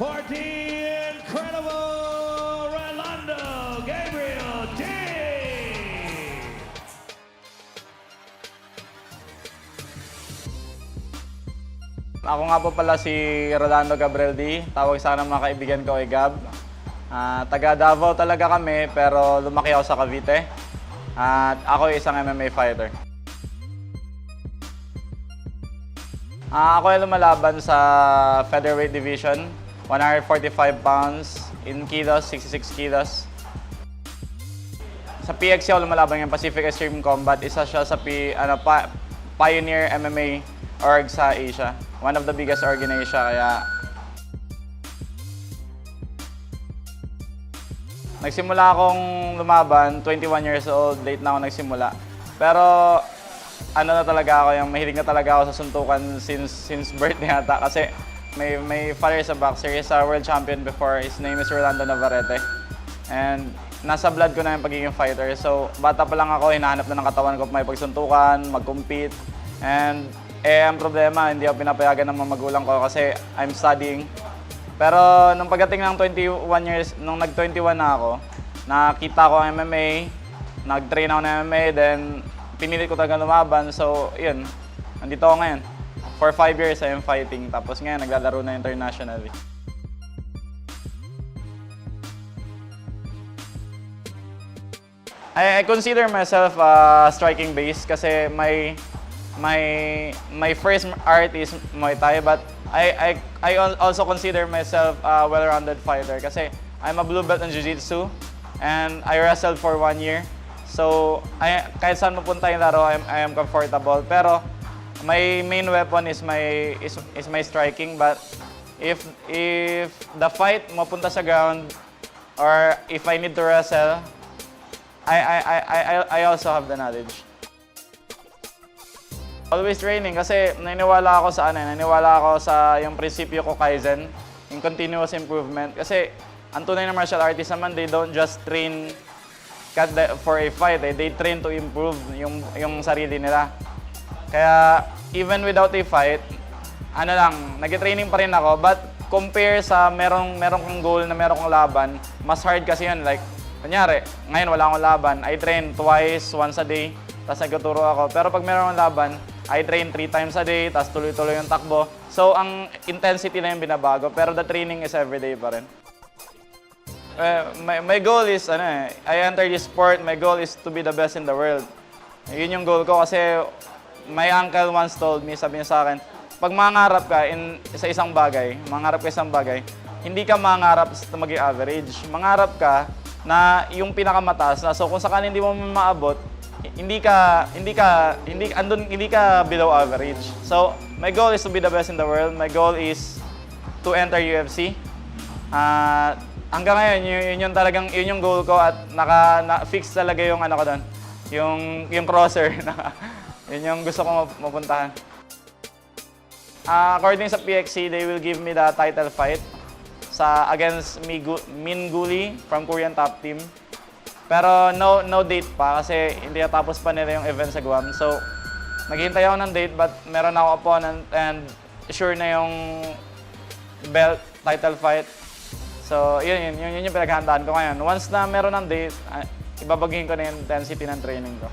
for the incredible Rolando Gabriel D. Ako nga po pala si Rolando Gabriel D. Tawag sana mga kaibigan ko ay Gab. Taga Davao talaga kami pero lumaki ako sa Cavite. At ako ay isang MMA fighter. Ako ay lumalaban sa featherweight division, 145 pounds, in kilos, 66 kilos. Sa PXC ako lumalaban yung Pacific Extreme Combat. Isa siya sa pioneer MMA org sa Asia. One of the biggest org in Asia, kaya nagsimula akong lumaban, 21 years old, late na ako nagsimula. Pero ano na talaga ako, yung mahilig na talaga ako sa suntukan since birth yata. Kasi may father sa boxer, he's a world champion before. His name is Rolando Navarrete. And nasa blood ko na yung pagiging fighter. So bata pa lang ako, hinahanap na ng katawan ko may pagsuntukan, mag-compete. And ang problema, hindi ako pinapayagan ng mga magulang ko kasi I'm studying. Pero nung pagdating ng 21 years, nung nag-21 na ako, nakita ko ang MMA, nag-train ako ng MMA, then pinilit ko talaga lumaban. So, yun, nandito ako ngayon. For 5 years, I am fighting. Tapos ngayon, naglalaro na internationally. I consider myself striking base kasi my first art is Muay Thai, but I also consider myself a well-rounded fighter kasi I'm a blue belt in Jiu-Jitsu and I wrestled for 1 year. So, kahit saan mapunta yung laro, I am comfortable. Pero, my main weapon is my striking. But, if the fight mapunta sa ground, or if I need to wrestle, I also have the knowledge. Always training kasi naniniwala ako sa yung prinsipyo ko Kaizen, yung continuous improvement. Kasi, ang tunay na martial artist naman, they don't just train for a fight, they train to improve yung sarili nila. Kaya even without a fight, nag-training pa rin ako, but compare sa merong kang goal na merong kang laban, mas hard kasi yun. Like, kunyari, ngayon wala akong laban, I train once a day, tapos nagtuturo ako. Pero pag meron akong laban, I train 3 times a day, tapos tuloy-tuloy yung takbo. So, ang intensity na yung binabago, pero the training is everyday pa rin. My goal is, I enter this sport, my goal is to be the best in the world. Yun yung goal ko kasi my uncle once told me, sabi niya sa akin, pag mangarap ka sa isang bagay, hindi ka mangarap sa maging average. Mangarap ka na yung pinakamataas na. So kung sakali hindi mo maabot, hindi ka below average. So my goal is to be the best in the world. My goal is to enter UFC. Hanggang ngayon, yun yung goal ko at fix talaga yung ko doon. Yung crosser. Yun yung gusto ko mapuntahan. According sa PXC, they will give me the title fight against Min Guli from Korean Top Team. Pero no date pa kasi hindi natapos pa nila yung event sa Guam. So, naghihintay ako ng date but meron ako opponent and sure na yung belt title fight. So, yun yung pinaghahandaan ko ngayon. Once na meron ng date, ibabaghin ko na yung intensity ng training ko.